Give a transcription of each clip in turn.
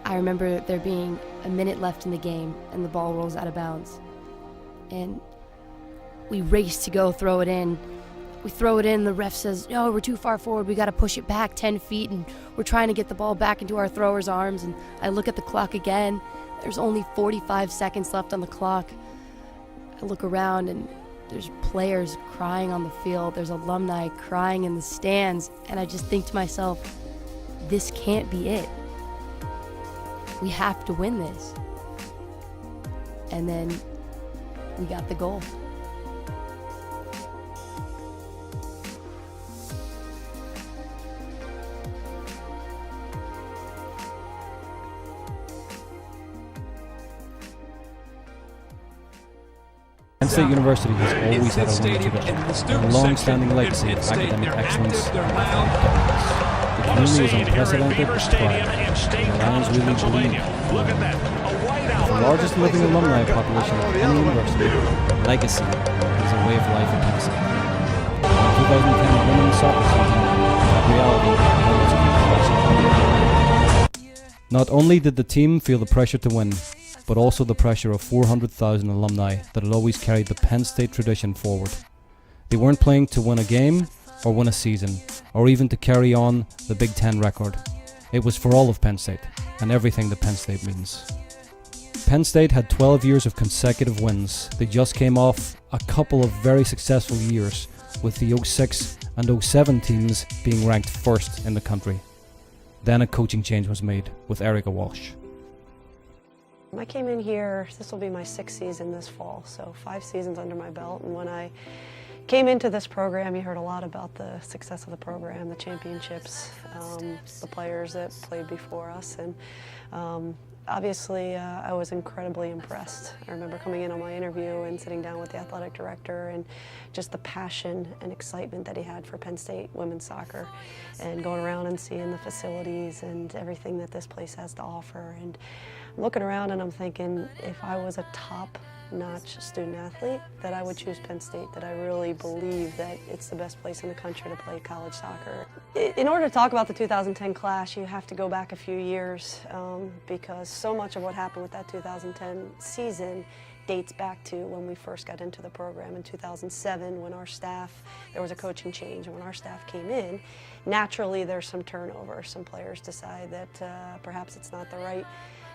I remember there being a minute left in the game and the ball rolls out of bounds. And we race to go throw it in. We throw it in, the ref says, no, we're too far forward, we gotta push it back 10 feet, and we're trying to get the ball back into our thrower's arms, and I look at the clock again. There's only 45 seconds left on the clock. I look around and there's players crying on the field, there's alumni crying in the stands, and I just think to myself, this can't be it. We have to win this. And then we got the goal. Penn State University has always had a winning tradition and a long-standing legacy of academic excellence and athletic dominance. The community is unprecedented with pride, and the Lions really believe in With the largest living alumni population of any university, legacy is a way of life at Penn State. The 2010 women's soccer season, that reality almost came crashing down. Not only did the team feel the pressure to win, but also the pressure of 400,000 alumni that had always carried the Penn State tradition forward. They weren't playing to win a game, or win a season, or even to carry on the Big Ten record. It was for all of Penn State, and everything that Penn State means. Penn State had 12 years of consecutive wins. They just came off a couple of very successful years, with the 06 and 07 teams being ranked first in the country. Then a coaching change was made with Erica Walsh. I came in here, this will be my 6th season this fall, so 5 seasons under my belt. And when I came into this program, you heard a lot about the success of the program, the championships, the players that played before us. And obviously, I was incredibly impressed. I remember coming in on my interview and sitting down with the athletic director and just the passion and excitement that he had for Penn State women's soccer, and going around and seeing the facilities and everything that this place has to offer. And I'm looking around and I'm thinking, if I was a top-notch student athlete, that I would choose Penn State, that I really believe that it's the best place in the country to play college soccer. In order to talk about the 2010 class, you have to go back a few years because so much of what happened with that 2010 season dates back to when we first got into the program in 2007, when there was a coaching change, and when our staff came in, naturally there's some turnover. Some players decide that perhaps it's not the right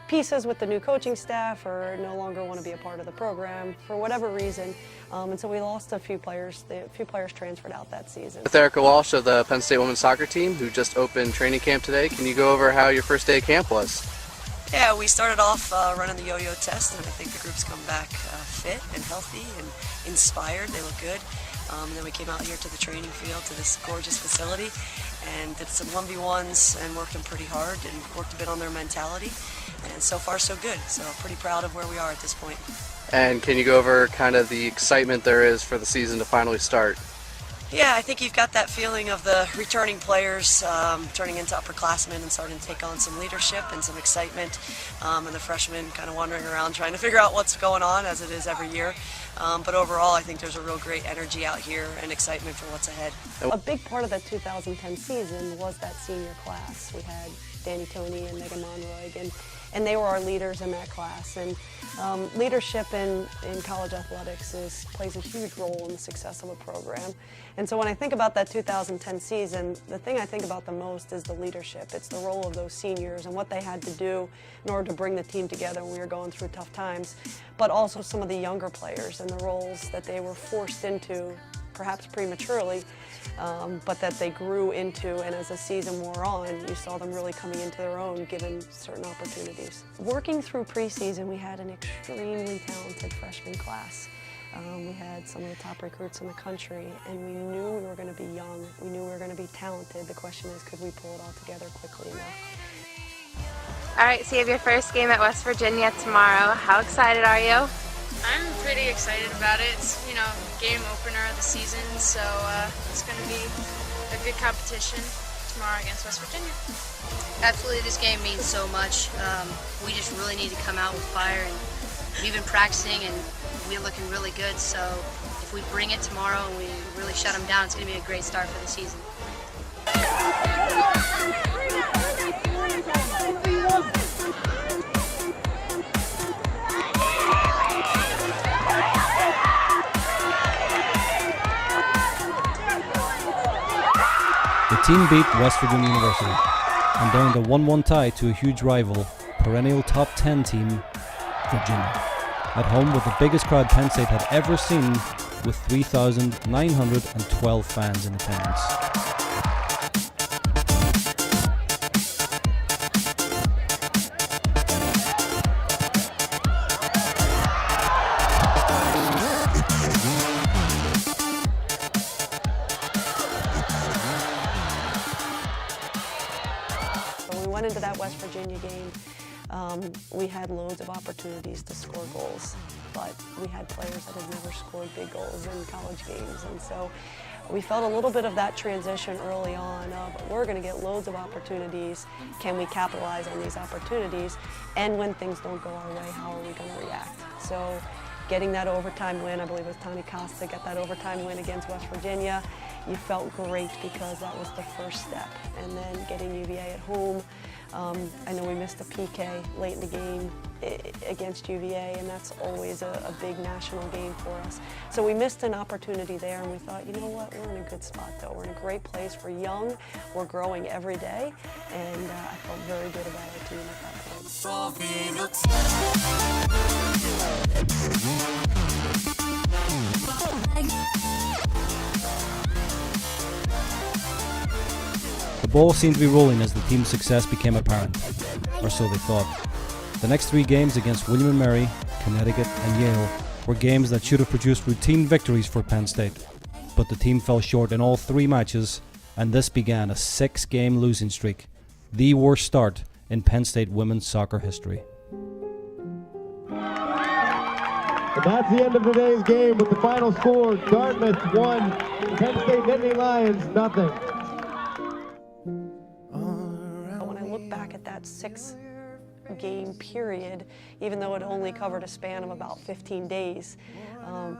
pieces with the new coaching staff, or no longer want to be a part of the program for whatever reason, and so we lost a few players. A few players transferred out that season. With Erica Walsh of the Penn State women's soccer team, who just opened training camp today, can you go over how your first day of camp was? Yeah, we started off running the yo-yo test, and I think the group's come back fit and healthy and inspired. They look good. And then we came out here to the training field, to this gorgeous facility, and did some 1v1s and worked them pretty hard and worked a bit on their mentality. And so far, so good. So pretty proud of where we are at this point. And can you go over kind of the excitement there is for the season to finally start? Yeah, I think you've got that feeling of the returning players turning into upperclassmen and starting to take on some leadership and some excitement, and the freshmen kind of wandering around trying to figure out what's going on, as it is every year. But overall, I think there's a real great energy out here and excitement for what's ahead. A big part of that 2010 season was that senior class. We had Danny Toney and Megan Monroy, and they were our leaders in that class. And leadership in college athletics plays a huge role in the success of a program. And so when I think about that 2010 season, the thing I think about the most is the leadership. It's the role of those seniors and what they had to do in order to bring the team together when we were going through tough times, but also some of the younger players and the roles that they were forced into, perhaps prematurely, but that they grew into, and as the season wore on, you saw them really coming into their own given certain opportunities. Working through preseason, we had an extremely talented freshman class. We had some of the top recruits in the country, and we knew we were going to be young. We knew we were going to be talented. The question is, could we pull it all together quickly enough? All right, so you have your first game at West Virginia tomorrow. How excited are you? I'm pretty excited about it. It's, game opener of the season, so it's going to be a good competition tomorrow against West Virginia. Absolutely, this game means so much. We just really need to come out with fire, and we've been practicing and we're looking really good, so if we bring it tomorrow and we really shut them down, it's going to be a great start for the season. team beat West Virginia University, and down the 1-1 tie to a huge rival, perennial top 10 team, Virginia, at home with the biggest crowd Penn State had ever seen, with 3,912 fans in attendance. When we went into that West Virginia game, we had loads of opportunities to score goals, but we had players that had never scored big goals in college games, and so we felt a little bit of that transition early on of we're going to get loads of opportunities. Can we capitalize on these opportunities? And when things don't go our way, how are we going to react? So getting that overtime win, I believe it was Tony Costa got that overtime win against West Virginia. You felt great because that was the first step. And then getting UVA at home, I know we missed a PK late in the game against UVA, and that's always a big national game for us. So we missed an opportunity there, and we thought, you know what, we're in a good spot though. We're in a great place. We're young, we're growing every day, and I felt very good about our team at that The ball seemed to be rolling as the team's success became apparent, or so they thought. The next 3 games against William & Mary, Connecticut and Yale were games that should have produced routine victories for Penn State, but the team fell short in all 3 matches, and this began a 6-game losing streak, the worst start in Penn State women's soccer history. And that's the end of today's game with the final score: Dartmouth 1, Penn State Nittany Lions nothing. When I look back at that 6-game period, even though it only covered a span of about 15 days,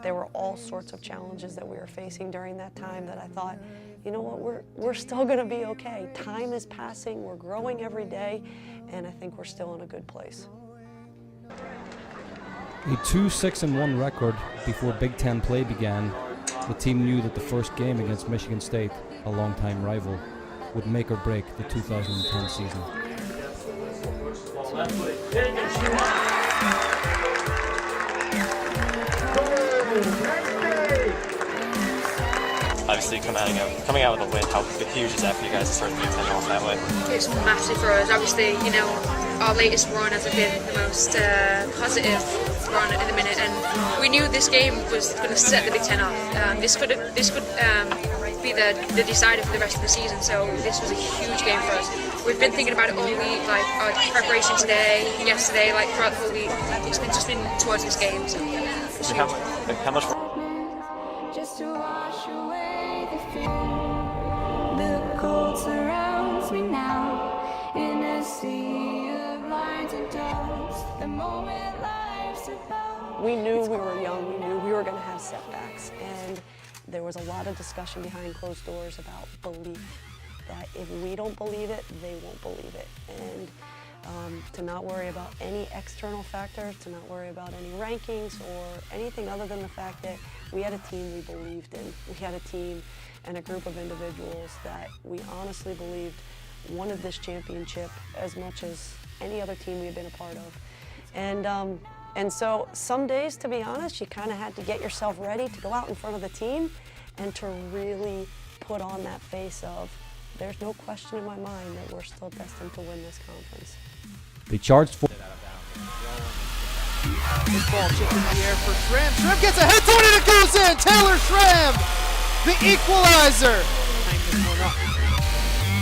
there were all sorts of challenges that we were facing during that time that I thought, you know what, we're still going to be okay. Time is passing, we're growing every day, and I think we're still in a good place. A 2-6-1 record before Big Ten play began, the team knew that the first game against Michigan State, a longtime rival, would make or break the 2010 season. Obviously, coming out with a win, how huge is that for you guys to start the Big Ten off that way? It's massive for us. Obviously, you know, our latest run hasn't been the most positive run at the minute, and we knew this game was going to set the Big Ten off. This could be the decider for the rest of the season. So this was a huge game for us. We've been thinking about it all week, like our preparation today, yesterday, like throughout the whole week. It's just been towards this game. So it's huge. How much? Just to wash away the fear. The cold surrounds me now in a sea of lines and dust. The moment life's about. We knew we were young. We knew we were going to have setbacks, and there was a lot of discussion behind closed doors about belief. That if we don't believe it, they won't believe it. And to not worry about any external factors, to not worry about any rankings or anything other than the fact that we had a team we believed in. We had a team and a group of individuals that we honestly believed wanted this championship as much as any other team we had been a part of. And so some days, to be honest, you kind of had to get yourself ready to go out in front of the team and to really put on that face of, there's no question in my mind that we're still destined to win this conference. They charged for. This ball chipped in the air for Schramm. Schramm gets a head to it and it goes in. Taylor Schramm, the equalizer.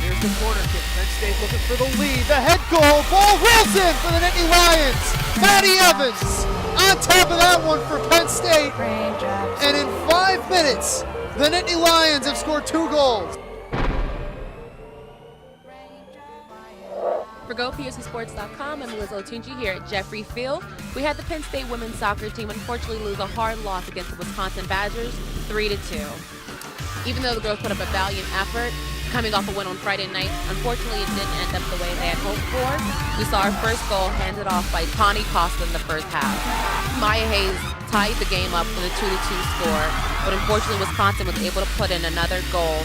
Here's the corner kick. Penn State looking for the lead. The head goal. Ball rolls in for the Nittany Lions. Maddie Evans on top of that one for Penn State. And in 5 minutes, the Nittany Lions have scored 2 goals. For GoPetersonSports.com, I'm Liz Otunji here at Jeffrey Field. We had the Penn State women's soccer team unfortunately lose a hard loss against the Wisconsin Badgers, 3-2. Even though the girls put up a valiant effort, coming off a win on Friday night, unfortunately it didn't end up the way they had hoped for. We saw our first goal handed off by Tony Costa in the first half. Maya Hayes tied the game up with a 2-2 score, but unfortunately Wisconsin was able to put in another goal